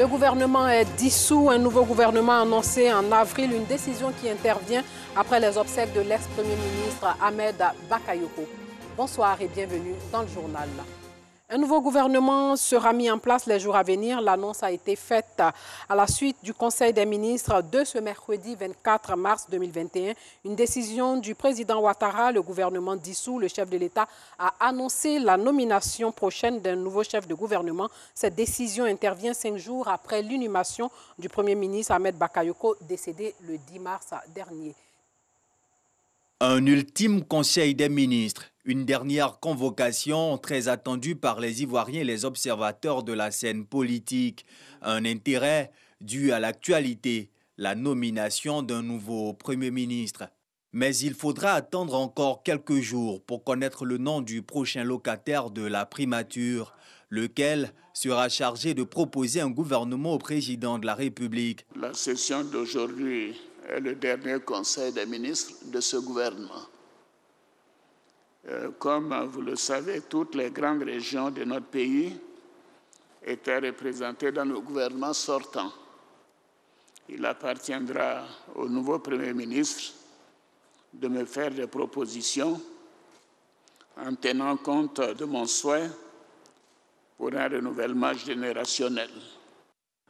Le gouvernement est dissous. Un nouveau gouvernement annoncé en avril, une décision qui intervient après les obsèques de l'ex-premier ministre Ahmed Bakayoko. Bonsoir et bienvenue dans le journal. Un nouveau gouvernement sera mis en place les jours à venir. L'annonce a été faite à la suite du Conseil des ministres de ce mercredi 24 mars 2021. Une décision du président Ouattara, le gouvernement dissous, le chef de l'État a annoncé la nomination prochaine d'un nouveau chef de gouvernement. Cette décision intervient 5 jours après l'inhumation du Premier ministre Ahmed Bakayoko, décédé le 10 mars dernier. Un ultime conseil des ministres, une dernière convocation très attendue par les Ivoiriens et les observateurs de la scène politique. Un intérêt dû à l'actualité, la nomination d'un nouveau Premier ministre. Mais il faudra attendre encore quelques jours pour connaître le nom du prochain locataire de la primature, lequel sera chargé de proposer un gouvernement au président de la République. La session d'aujourd'hui est le dernier conseil des ministres de ce gouvernement. Comme vous le savez, toutes les grandes régions de notre pays étaient représentées dans le gouvernement sortant. Il appartiendra au nouveau Premier ministre de me faire des propositions en tenant compte de mon souhait pour un renouvellement générationnel.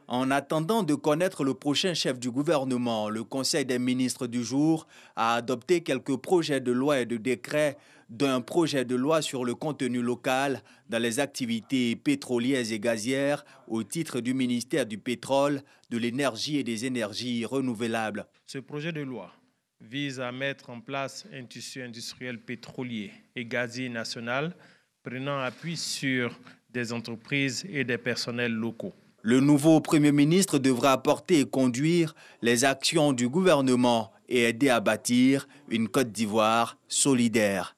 En attendant de connaître le prochain chef du gouvernement, le Conseil des ministres du jour a adopté quelques projets de loi et de décrets, d'un projet de loi sur le contenu local dans les activités pétrolières et gazières au titre du ministère du pétrole, de l'énergie et des énergies renouvelables. Ce projet de loi vise à mettre en place un tissu industriel pétrolier et gazier national prenant appui sur des entreprises et des personnels locaux. Le nouveau Premier ministre devra apporter et conduire les actions du gouvernement et aider à bâtir une Côte d'Ivoire solidaire.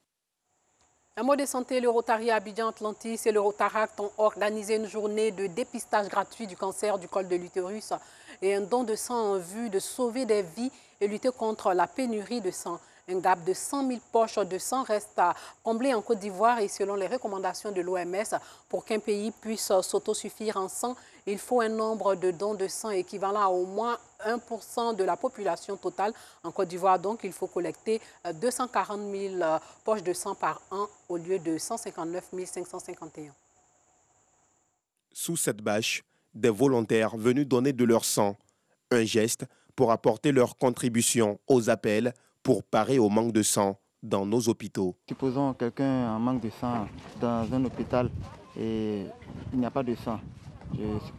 Un mot de santé, le Rotary Abidjan Atlantis et le Rotaract ont organisé une journée de dépistage gratuit du cancer du col de l'utérus et un don de sang en vue de sauver des vies et lutter contre la pénurie de sang. Un gap de 100 000 poches de sang reste à combler en Côte d'Ivoire et selon les recommandations de l'OMS, pour qu'un pays puisse s'autosuffire en sang, il faut un nombre de dons de sang équivalent à au moins 1% de la population totale. En Côte d'Ivoire, donc, il faut collecter 240 000 poches de sang par an au lieu de 159 551. Sous cette bâche, des volontaires venus donner de leur sang. Un geste pour apporter leur contribution aux appels pour parer au manque de sang dans nos hôpitaux. Supposons quelqu'un en manque de sang dans un hôpital et il n'y a pas de sang.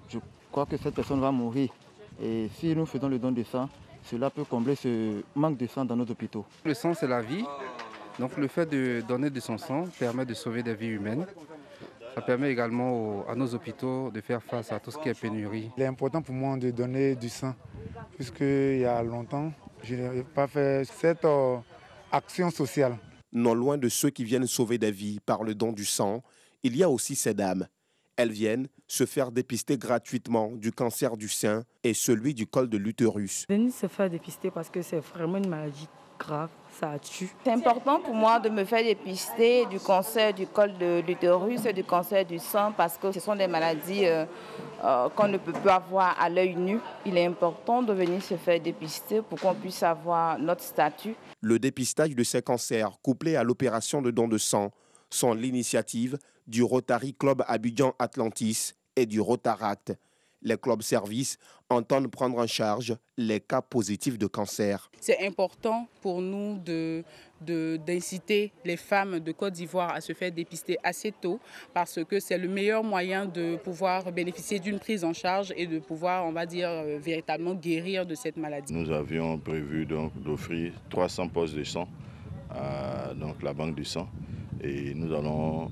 Je crois que cette personne va mourir. Et si nous faisons le don de sang, cela peut combler ce manque de sang dans nos hôpitaux. Le sang, c'est la vie. Donc le fait de donner de son sang permet de sauver des vies humaines. Ça permet également à nos hôpitaux de faire face à tout ce qui est pénurie. Il est important pour moi de donner du sang, puisqu'il y a longtemps, je n'ai pas fait cette action sociale. Non loin de ceux qui viennent sauver des vies par le don du sang, il y a aussi ces dames. Elles viennent se faire dépister gratuitement du cancer du sein et celui du col de l'utérus. Venir se faire dépister parce que c'est vraiment une maladie grave, ça tue. C'est important pour moi de me faire dépister du cancer du col de l'utérus et du cancer du sang parce que ce sont des maladies qu'on ne peut pas avoir à l'œil nu. Il est important de venir se faire dépister pour qu'on puisse avoir notre statut. Le dépistage de ces cancers, couplé à l'opération de don de sang, sont l'initiative du Rotary Club Abidjan Atlantis et du Rotaract. Les clubs services entendent prendre en charge les cas positifs de cancer. C'est important pour nous d'inciter les femmes de Côte d'Ivoire à se faire dépister assez tôt parce que c'est le meilleur moyen de pouvoir bénéficier d'une prise en charge et de pouvoir, on va dire, véritablement guérir de cette maladie. Nous avions prévu d'offrir 300 postes de sang à la banque du sang. Et nous allons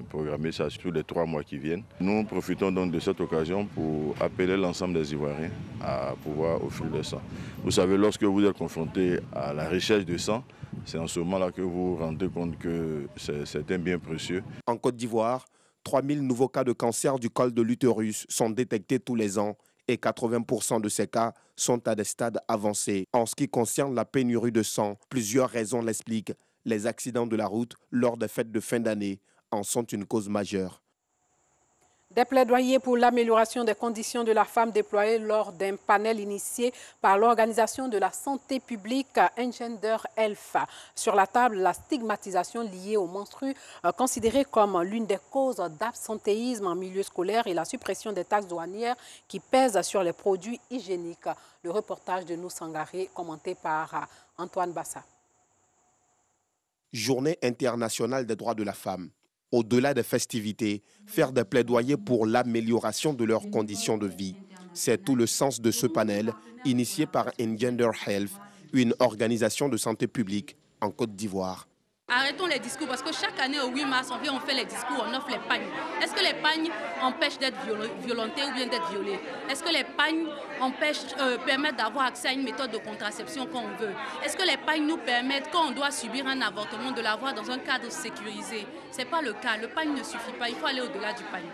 programmer ça sur les 3 mois qui viennent. Nous profitons donc de cette occasion pour appeler l'ensemble des Ivoiriens à pouvoir offrir le sang. Vous savez, lorsque vous êtes confronté à la recherche de sang, c'est en ce moment-là que vous vous rendez compte que c'est un bien précieux. En Côte d'Ivoire, 3000 nouveaux cas de cancer du col de l'utérus sont détectés tous les ans et 80% de ces cas sont à des stades avancés. En ce qui concerne la pénurie de sang, plusieurs raisons l'expliquent. Les accidents de la route lors des fêtes de fin d'année en sont une cause majeure. Des plaidoyers pour l'amélioration des conditions de la femme déployés lors d'un panel initié par l'Organisation de la santé publique Engender Health. Sur la table, la stigmatisation liée aux menstrues, considérée comme l'une des causes d'absentéisme en milieu scolaire, et la suppression des taxes douanières qui pèsent sur les produits hygiéniques. Le reportage de Noussangaré, commenté par Antoine Bassa. Journée internationale des droits de la femme. Au-delà des festivités, faire des plaidoyers pour l'amélioration de leurs conditions de vie. C'est tout le sens de ce panel initié par Engender Health, une organisation de santé publique en Côte d'Ivoire. Arrêtons les discours parce que chaque année au 8 mars, on fait les discours, on offre les pagnes. Est-ce que les pagnes empêchent d'être violentés ou bien d'être violés? Est-ce que les pagnes permettent d'avoir accès à une méthode de contraception quand on veut? Est-ce que les pagnes nous permettent, quand on doit subir un avortement, de l'avoir dans un cadre sécurisé? Ce n'est pas le cas. Le pagne ne suffit pas, il faut aller au-delà du pagne.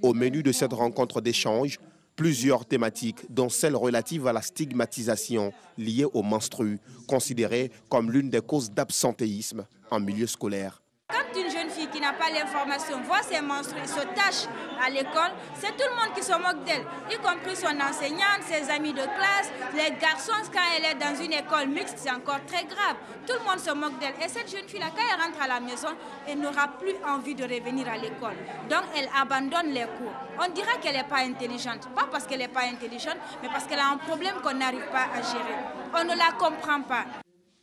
Au menu de cette rencontre d'échange, plusieurs thématiques, dont celle relative à la stigmatisation liée aux menstrues, considérée comme l'une des causes d'absentéisme en milieu scolaire. Quand une jeune fille qui n'a pas l'information voit ses menstrues, se tâche à l'école, c'est tout le monde qui se moque d'elle, y compris son enseignante, ses amis de classe, les garçons. Quand elle est dans une école mixte, c'est encore très grave. Tout le monde se moque d'elle. Et cette jeune fille-là, quand elle rentre à la maison, elle n'aura plus envie de revenir à l'école. Donc elle abandonne les cours. On dira qu'elle n'est pas intelligente. Pas parce qu'elle n'est pas intelligente, mais parce qu'elle a un problème qu'on n'arrive pas à gérer. On ne la comprend pas.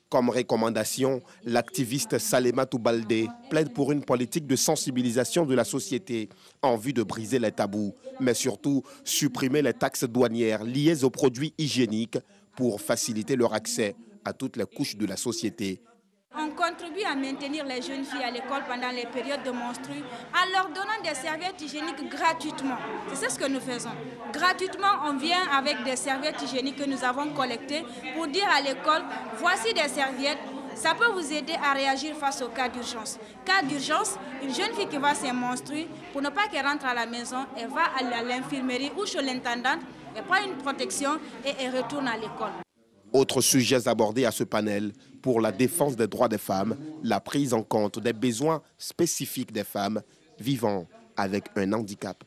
Comme recommandation, l'activiste Salematou Baldé plaide pour une politique de sensibilisation de la société en vue de briser les tabous, mais surtout supprimer les taxes douanières liées aux produits hygiéniques pour faciliter leur accès à toutes les couches de la société. On contribue à maintenir les jeunes filles à l'école pendant les périodes de menstrues en leur donnant des serviettes hygiéniques gratuitement. C'est ce que nous faisons. Gratuitement, on vient avec des serviettes hygiéniques que nous avons collectées pour dire à l'école, voici des serviettes, ça peut vous aider à réagir face au cas d'urgence. Cas d'urgence, une jeune fille qui va se menstruer, pour ne pas qu'elle rentre à la maison, elle va à l'infirmerie ou chez l'intendante, elle prend une protection et elle retourne à l'école. Autres sujets abordés à ce panel, pour la défense des droits des femmes, la prise en compte des besoins spécifiques des femmes vivant avec un handicap.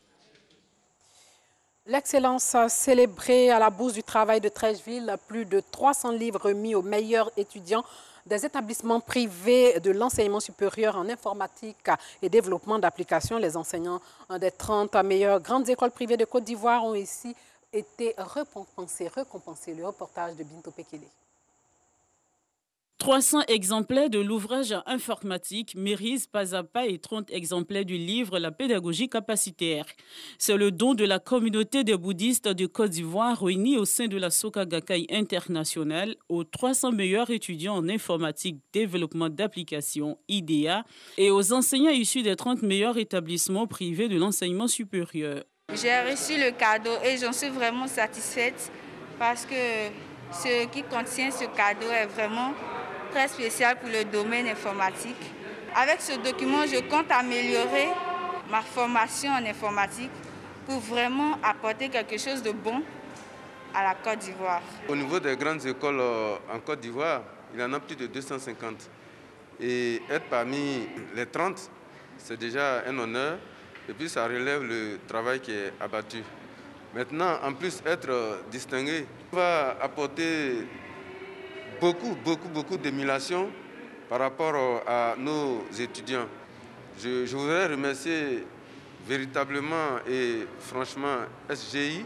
L'excellence célébrée à la Bourse du travail de Trècheville, plus de 300 livres remis aux meilleurs étudiants des établissements privés de l'enseignement supérieur en informatique et développement d'applications. Les enseignants des 30 meilleures grandes écoles privées de Côte d'Ivoire ont ici été récompensés. Le reportage de Binto Pekele. 300 exemplaires de l'ouvrage informatique Mérise pas à pas et 30 exemplaires du livre La pédagogie capacitaire. C'est le don de la communauté des bouddhistes de Côte d'Ivoire réunis au sein de la Soka Gakkai internationale aux 300 meilleurs étudiants en informatique, développement d'applications, IDEA, et aux enseignants issus des 30 meilleurs établissements privés de l'enseignement supérieur. J'ai reçu le cadeau et j'en suis vraiment satisfaite parce que ce qui contient ce cadeau est vraiment très spécial pour le domaine informatique. Avec ce document, je compte améliorer ma formation en informatique pour vraiment apporter quelque chose de bon à la Côte d'Ivoire. Au niveau des grandes écoles en Côte d'Ivoire, il y en a plus de 250. Et être parmi les 30, c'est déjà un honneur. Et puis ça relève le travail qui est abattu. Maintenant, en plus, être distingué va apporter beaucoup d'émulation par rapport à nos étudiants. Je voudrais remercier véritablement et franchement SGI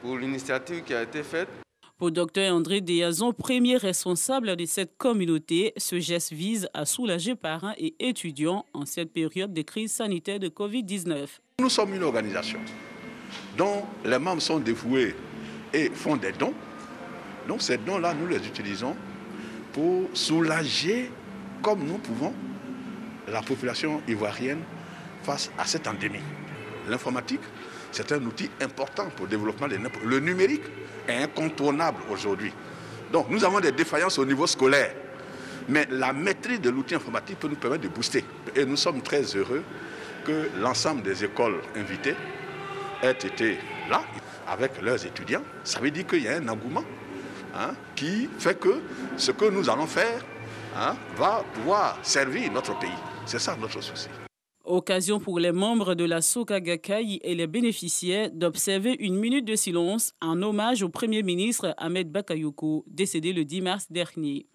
pour l'initiative qui a été faite. Pour Dr André Deyazon, premier responsable de cette communauté, ce geste vise à soulager parents et étudiants en cette période de crise sanitaire de Covid-19. Nous sommes une organisation dont les membres sont dévoués et font des dons. Donc ces dons-là, nous les utilisons pour soulager, comme nous pouvons, la population ivoirienne face à cette endémie. L'informatique, c'est un outil important pour le développement des... Le numérique est incontournable aujourd'hui. Donc nous avons des défaillances au niveau scolaire. Mais la maîtrise de l'outil informatique peut nous permettre de booster. Et nous sommes très heureux que l'ensemble des écoles invitées aient été là avec leurs étudiants. Ça veut dire qu'il y a un engouement qui fait que ce que nous allons faire va pouvoir servir notre pays. C'est ça notre souci. Occasion pour les membres de la Soka Gakaï et les bénéficiaires d'observer une minute de silence en hommage au Premier ministre Ahmed Bakayoko, décédé le 10 mars dernier.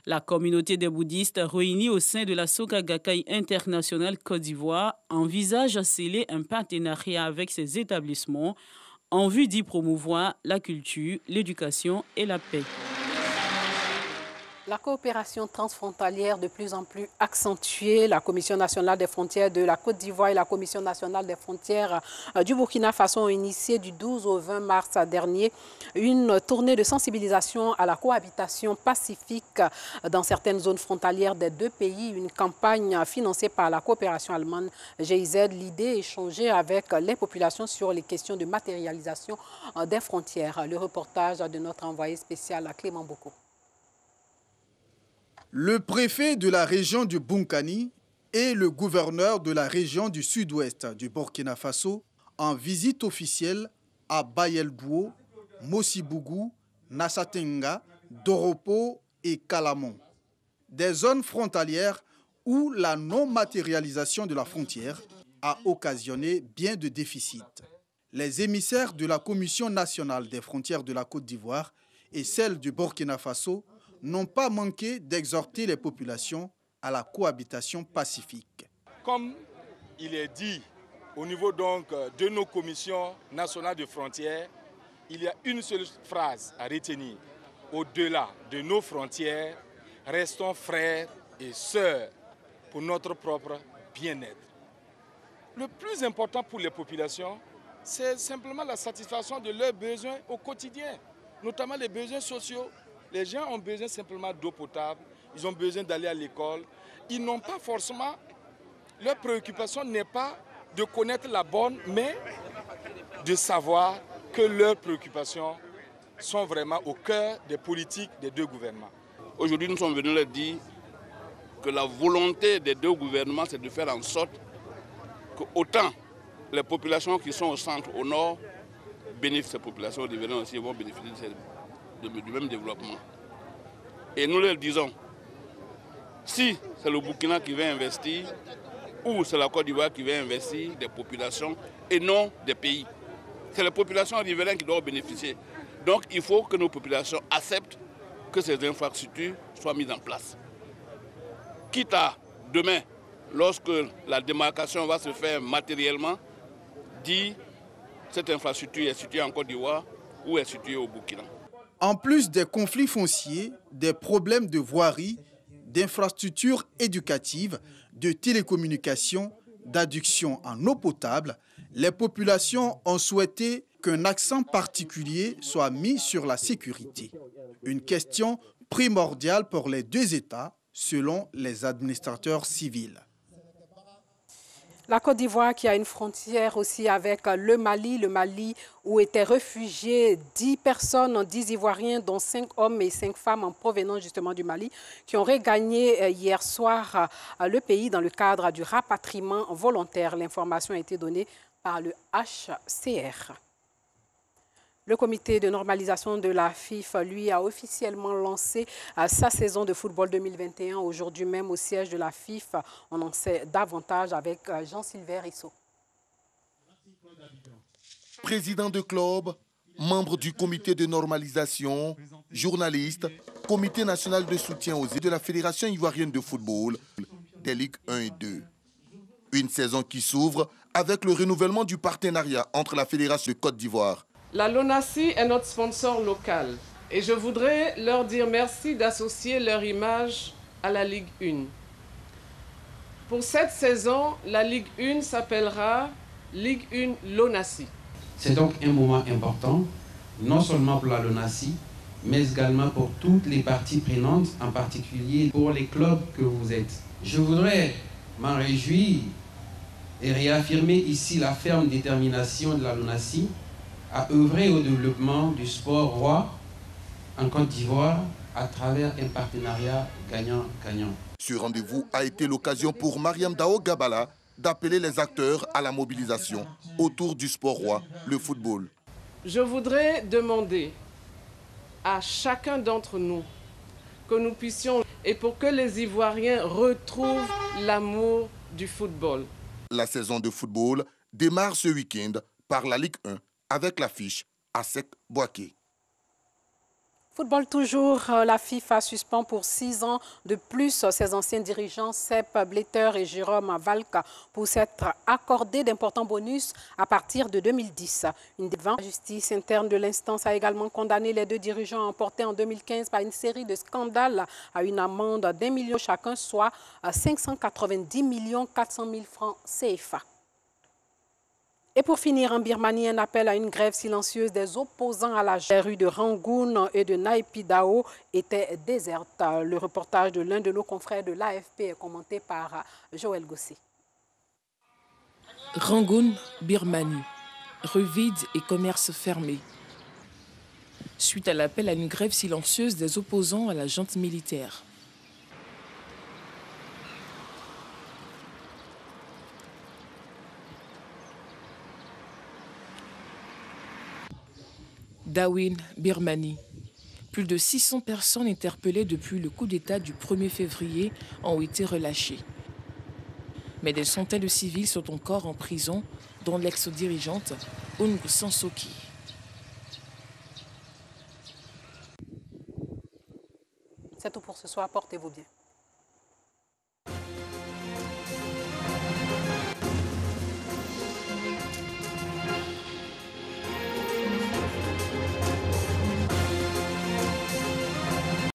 La communauté des bouddhistes réunie au sein de la Soka Gakaï International Côte d'Ivoire envisage à sceller un partenariat avec ces établissements en vue d'y promouvoir la culture, l'éducation et la paix. La coopération transfrontalière de plus en plus accentuée, la Commission nationale des frontières de la Côte d'Ivoire et la Commission nationale des frontières du Burkina Faso ont initié du 12 au 20 mars dernier une tournée de sensibilisation à la cohabitation pacifique dans certaines zones frontalières des deux pays, une campagne financée par la coopération allemande GIZ. L'idée est échanger avec les populations sur les questions de matérialisation des frontières. Le reportage de notre envoyé spécial Clément Boko. Le préfet de la région du Bunkani et le gouverneur de la région du sud-ouest du Burkina Faso en visite officielle à Bayelbouo, Mosibougou, Nassatenga, Doropo et Kalamon. Des zones frontalières où la non-matérialisation de la frontière a occasionné bien de déficits. Les émissaires de la Commission nationale des frontières de la Côte d'Ivoire et celle du Burkina Faso n'ont pas manqué d'exhorter les populations à la cohabitation pacifique. Comme il est dit au niveau donc de nos commissions nationales de frontières, il y a une seule phrase à retenir. Au-delà de nos frontières, restons frères et sœurs pour notre propre bien-être. Le plus important pour les populations, c'est simplement la satisfaction de leurs besoins au quotidien, notamment les besoins sociaux. Les gens ont besoin simplement d'eau potable, ils ont besoin d'aller à l'école. Ils n'ont pas forcément, leur préoccupation n'est pas de connaître la bonne, mais de savoir que leurs préoccupations sont vraiment au cœur des politiques des deux gouvernements. Aujourd'hui, nous sommes venus leur dire que la volonté des deux gouvernements, c'est de faire en sorte que autant les populations qui sont au centre, au nord, bénéficient, ces populations riveraines aussi vont bénéficier du même développement. Et nous leur disons, si c'est le Burkina qui va investir, ou c'est la Côte d'Ivoire qui va investir, des populations et non des pays. C'est les populations riveraines qui doivent bénéficier. Donc il faut que nos populations acceptent que ces infrastructures soient mises en place. Quitte à demain, lorsque la démarcation va se faire matériellement, dire cette infrastructure est située en Côte d'Ivoire ou est située au Burkina. En plus des conflits fonciers, des problèmes de voirie, d'infrastructures éducatives, de télécommunications, d'adduction en eau potable, les populations ont souhaité qu'un accent particulier soit mis sur la sécurité. Une question primordiale pour les deux États, selon les administrateurs civils. La Côte d'Ivoire qui a une frontière aussi avec le Mali où étaient réfugiés 10 personnes, 10 Ivoiriens, dont 5 hommes et 5 femmes en provenance justement du Mali, qui ont regagné hier soir le pays dans le cadre du rapatriement volontaire. L'information a été donnée par le HCR. Le comité de normalisation de la FIFA, lui, a officiellement lancé sa saison de football 2021. Aujourd'hui même, au siège de la FIFA, on en sait davantage avec Jean-Sylvain Rissot. Président de club, membre du comité de normalisation, journaliste, comité national de soutien aux aides de la Fédération ivoirienne de football, des Ligues 1 et 2. Une saison qui s'ouvre avec le renouvellement du partenariat entre la Fédération de Côte d'Ivoire. La LONASI est notre sponsor local et je voudrais leur dire merci d'associer leur image à la Ligue 1. Pour cette saison, la Ligue 1 s'appellera Ligue 1 LONASI. C'est donc un moment important, non seulement pour la LONASI, mais également pour toutes les parties prenantes, en particulier pour les clubs que vous êtes. Je voudrais m'en réjouir et réaffirmer ici la ferme détermination de la LONASI à œuvrer au développement du sport roi en Côte d'Ivoire à travers un partenariat gagnant-gagnant. Ce rendez-vous a été l'occasion pour Mariam Dao Gabala d'appeler les acteurs à la mobilisation autour du sport roi, le football. Je voudrais demander à chacun d'entre nous que nous puissions, et pour que les Ivoiriens retrouvent l'amour du football, La saison de football démarre ce week-end par la Ligue 1 avec l'affiche ASEC Boaké. Football toujours, la FIFA suspend pour 6 ans de plus ses anciens dirigeants Sepp Blatter et Jérôme Valcke pour s'être accordé d'importants bonus à partir de 2010. Une la justice interne de l'instance a également condamné les 2 dirigeants emportés en 2015 par une série de scandales à une amende d'1 million chacun, soit 590 400 000 francs CFA. Et pour finir, en Birmanie, un appel à une grève silencieuse des opposants à la rue de Rangoon et de Naypyidaw était déserte. Le reportage de l'un de nos confrères de l'AFP est commenté par Joël Gossé. Rangoon, Birmanie. Rue vide et commerce fermé. Suite à l'appel à une grève silencieuse des opposants à la junte militaire. Dawin, Birmanie. Plus de 600 personnes interpellées depuis le coup d'État du 1er février ont été relâchées. Mais des centaines de civils sont encore en prison, dont l'ex-dirigeante Aung San Suu Kyi. C'est tout pour ce soir, portez-vous bien.